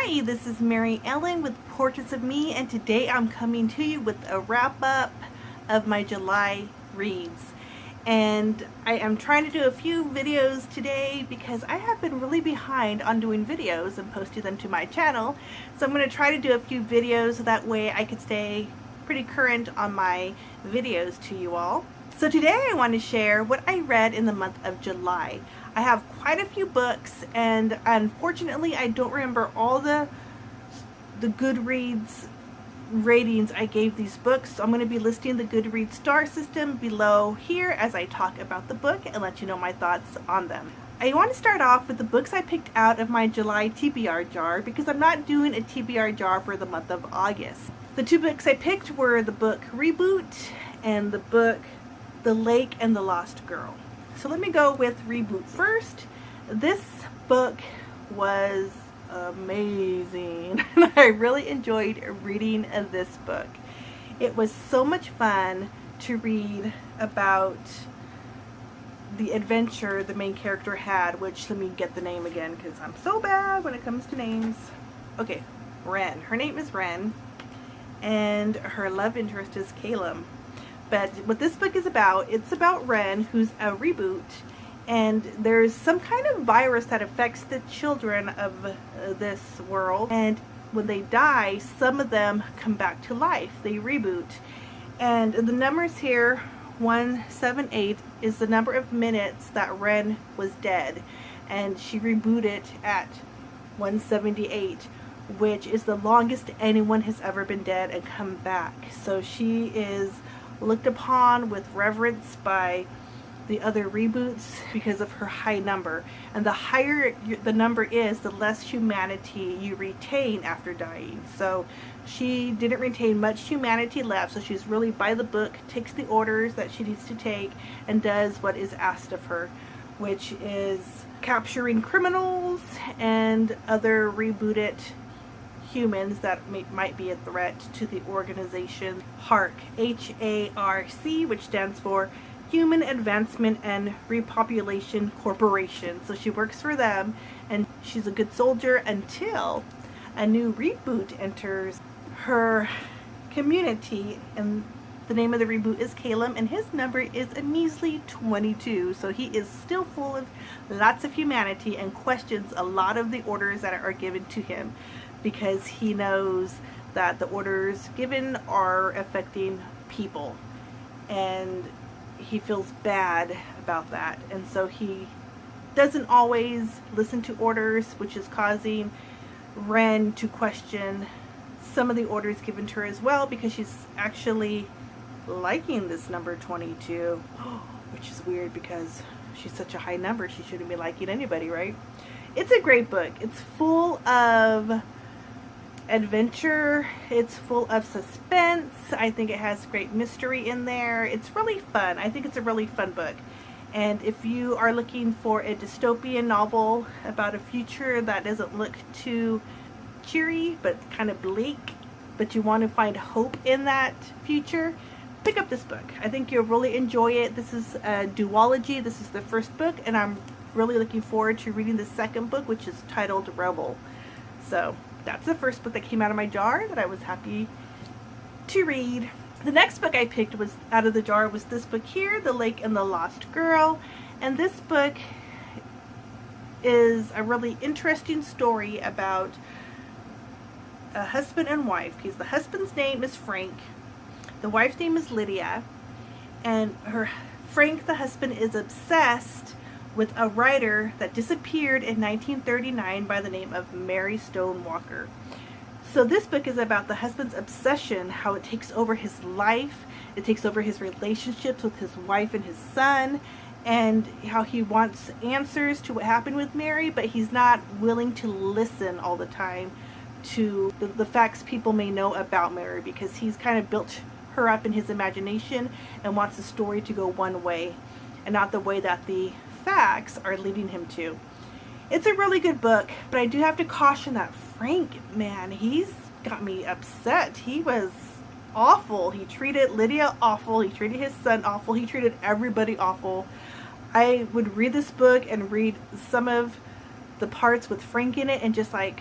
Hi, this is MaryEllen with Portraits of Me, and today I'm coming to you with a wrap-up of my July reads. And I am trying to do a few videos today because I have been really behind on doing videos and posting them to my channel. So I'm going to try to do a few videos so that way I could stay pretty current on my videos to you all. So today I want to share what I read in the month of July. I have quite a few books, and unfortunately I don't remember all the Goodreads ratings I gave these books. So I'm going to be listing the Goodreads star system below here as I talk about the book and let you know my thoughts on them. I want to start off with the books I picked out of my July TBR jar because I'm not doing a TBR jar for the month of August. The two books I picked were the book Reboot and the book The Lake and the Lost Girl. So let me go with Reboot first. This book was amazing. I really enjoyed reading this book. It was so much fun to read about the adventure the main character had, which, let me get the name again because I'm so bad when it comes to names. Okay, Ren. Her name is Ren, and her love interest is Caleb. But what this book is about, it's about Ren, who's a reboot, and there's some kind of virus that affects the children of this world, and when they die, some of them come back to life. They reboot. And the numbers here, 178, is the number of minutes that Ren was dead, and she rebooted at 178, which is the longest anyone has ever been dead and come back. So she is looked upon with reverence by the other reboots because of her high number. And the higher the number is, the less humanity you retain after dying. So she didn't retain much humanity left, so she's really by the book, takes the orders that she needs to take, and does what is asked of her, which is capturing criminals and other rebooted humans that might be a threat to the organization HARC, H-A-R-C, which stands for Human Advancement and Repopulation Corporation. So she works for them, and she's a good soldier until a new reboot enters her community, and the name of the reboot is Caleb, and his number is a measly 22. So he is still full of lots of humanity and questions a lot of the orders that are given to him, because he knows that the orders given are affecting people, and he feels bad about that, and so he doesn't always listen to orders, which is causing Ren to question some of the orders given to her as well, because she's actually liking this number 22, which is weird because she's such a high number. She shouldn't be liking anybody, right? It's a great book. It's full of adventure, it's full of suspense. I think it has great mystery in there. It's really fun. I think it's a really fun book. And if you are looking for a dystopian novel about a future that doesn't look too cheery but kind of bleak, but you want to find hope in that future, pick up this book. I think you'll really enjoy it. This is a duology. This is the first book, and I'm really looking forward to reading the second book, which is titled Rebel. So that's the first book that came out of my jar that I was happy to read. The next book I picked was out of the jar was this book here, The Lake and the Lost Girl. And this book is a really interesting story about a husband and wife, because the husband's name is Frank, the wife's name is Lydia, and Frank, the husband, is obsessed with a writer that disappeared in 1939 by the name of Mary Stone Walker. So this book is about the husband's obsession, how it takes over his life, it takes over his relationships with his wife and his son, and how he wants answers to what happened with Mary, but he's not willing to listen all the time to the facts people may know about Mary, because he's kind of built her up in his imagination and wants the story to go one way and not the way that the facts are leading him to. It's a really good book, but I do have to caution that Frank, man, he's got me upset. He was awful. He treated Lydia awful. He treated his son awful. He treated everybody awful. I would read this book and read some of the parts with Frank in it and just like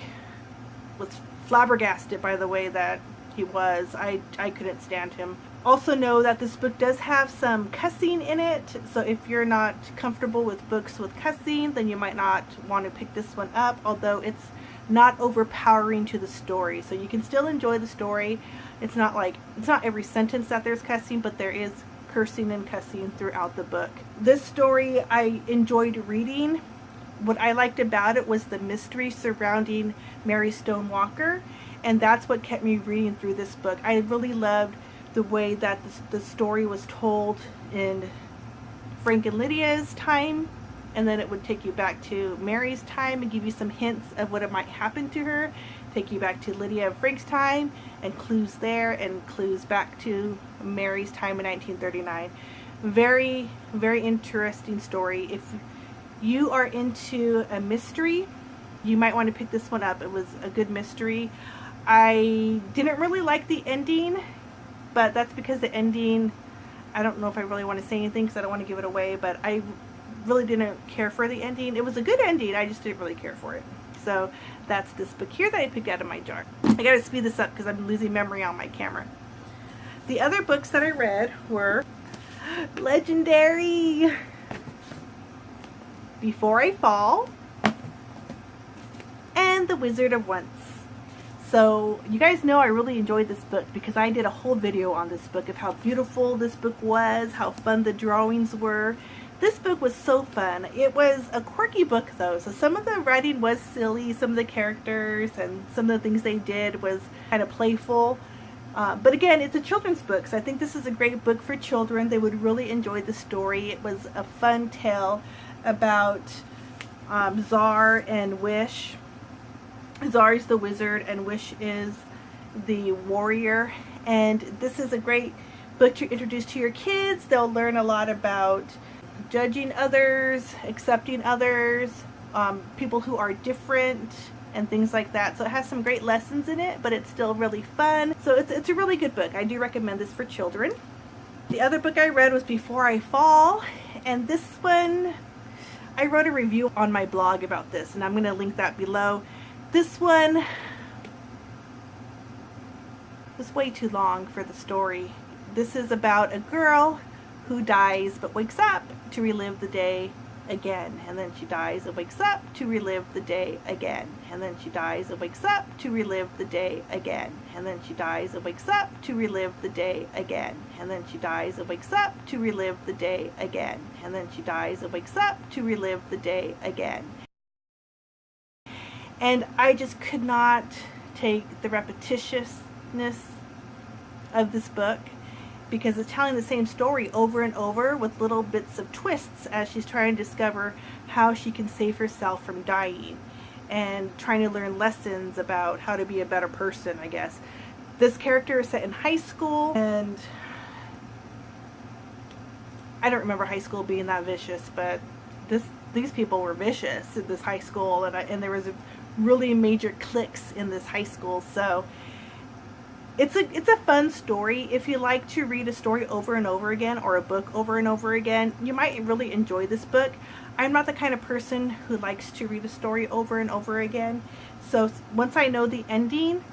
was flabbergasted by the way that he was. I couldn't stand him. Also know that this book does have some cussing in it, so if you're not comfortable with books with cussing, then you might not want to pick this one up, although it's not overpowering to the story, so you can still enjoy the story. It's not every sentence that there's cussing, but there is cursing and cussing throughout the book. This story I enjoyed reading. What I liked about it was the mystery surrounding Mary Stonewalker, and that's what kept me reading through this book. I really loved the way that the story was told in Frank and Lydia's time, and then it would take you back to Mary's time and give you some hints of what it might happen to her, take you back to Lydia and Frank's time, and clues there, and clues back to Mary's time in 1939. Very, very interesting story. If you are into a mystery, you might want to pick this one up. It was a good mystery. I didn't really like the ending, but that's because the ending, I don't know if I really want to say anything because I don't want to give it away, but I really didn't care for the ending. It was a good ending, I just didn't really care for it. So that's this book here that I picked out of my jar. I gotta speed this up because I'm losing memory on my camera. The other books that I read were Legendary, Before I Fall, and The Wizard of Once. So you guys know I really enjoyed this book because I did a whole video on this book of how beautiful this book was, how fun the drawings were. This book was so fun. It was a quirky book though, so some of the writing was silly, some of the characters and some of the things they did was kind of playful. But again, it's a children's book, so I think this is a great book for children. They would really enjoy the story. It was a fun tale about Czar and Wish. Czar is the wizard and Wish is the warrior, and this is a great book to introduce to your kids. They'll learn a lot about judging others, accepting others, people who are different, and things like that. So it has some great lessons in it, but it's still really fun. So it's a really good book. I do recommend this for children. The other book I read was Before I Fall, and this one, I wrote a review on my blog about this, and I'm going to link that below. This one was way too long for the story. This is about a girl who dies but wakes up to relive the day again, and then she dies and wakes up to relive the day again, and then she dies and wakes up to relive the day again, and then she dies and wakes up to relive the day again, and then she dies and wakes up to relive the day again, and then she dies and wakes up to relive the day again. And I just could not take the repetitiousness of this book because it's telling the same story over and over with little bits of twists as she's trying to discover how she can save herself from dying and trying to learn lessons about how to be a better person, I guess. This character is set in high school, and I don't remember high school being that vicious, but these people were vicious in this high school, and there was really major cliques in this high school. So it's a fun story. If you like to read a story over and over again, or a book over and over again, you might really enjoy this book. I'm not the kind of person who likes to read a story over and over again, so once I know the ending,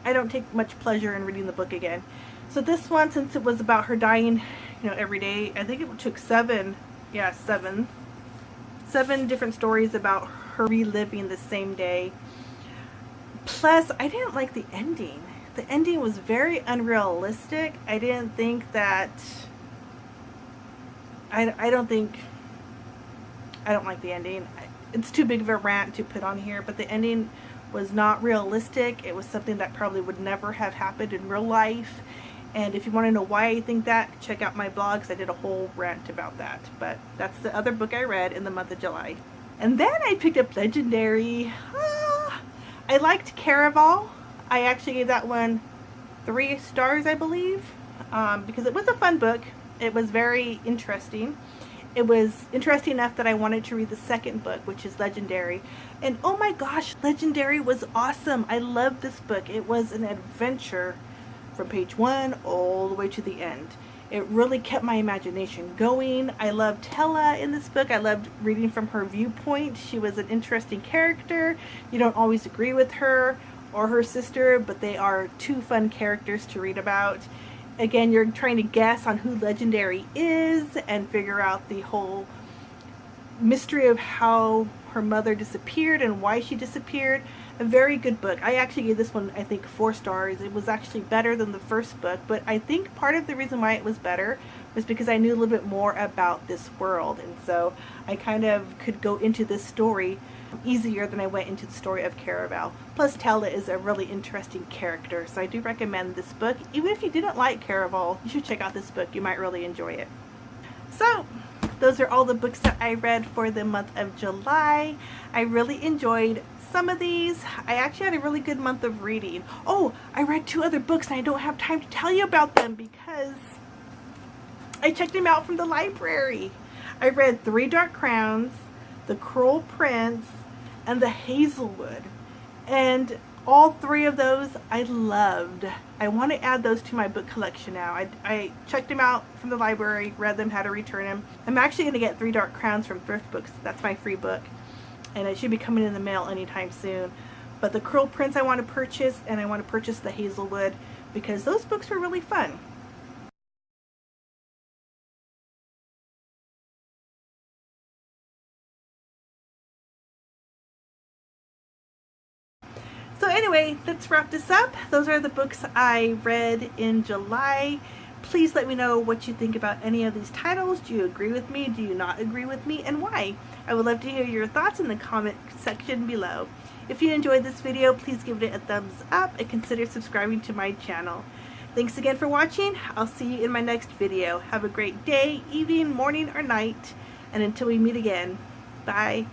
I don't take much pleasure in reading the book again. So this one, since it was about her dying, every day, I think it took seven different stories about her reliving the same day. Plus, I didn't like the ending. The ending was very unrealistic. I didn't think that, I don't like the ending. It's too big of a rant to put on here, but the ending was not realistic. It was something that probably would never have happened in real life. And if you want to know why I think that, check out my blogs. I did a whole rant about that. But that's the other book I read in the month of July. And then I picked up Legendary. I liked Caraval. I actually gave that one 3 stars, I believe, because it was a fun book. It was very interesting. It was interesting enough that I wanted to read the second book, which is Legendary. And oh my gosh, Legendary was awesome. I loved this book. It was an adventure from page 1 all the way to the end. It really kept my imagination going. I loved Tella in this book. I loved reading from her viewpoint. She was an interesting character. You don't always agree with her or her sister, but they are two fun characters to read about. Again, you're trying to guess on who Legendary is and figure out the whole mystery of how her mother disappeared and why she disappeared. A very good book. I actually gave this one, I think, 4 stars. It was actually better than the first book, but I think part of the reason why it was better was because I knew a little bit more about this world, and so I kind of could go into this story easier than I went into the story of Caraval. Plus, Tella is a really interesting character, so I do recommend this book. Even if you didn't like Caraval, you should check out this book. You might really enjoy it. So, those are all the books that I read for the month of July. I really enjoyed some of these. I actually had a really good month of reading. Oh, I read 2 other books and I don't have time to tell you about them because I checked them out from the library. I read 3 Dark Crowns, The Cruel Prince, and The Hazelwood. And all 3 of those I loved. I want to add those to my book collection now. I checked them out from the library, read them, how to return them. I'm actually going to get 3 Dark Crowns from Thrift Books. That's my free book. And it should be coming in the mail anytime soon. But The Cruel Prince I want to purchase, and I want to purchase The Hazelwood because those books were really fun. So anyway, let's wrap this up. Those are the books I read in July. Please let me know what you think about any of these titles. Do you agree with me? Do you not agree with me? And why? I would love to hear your thoughts in the comment section below. If you enjoyed this video, please give it a thumbs up and consider subscribing to my channel. Thanks again for watching. I'll see you in my next video. Have a great day, evening, morning, or night. And until we meet again, bye.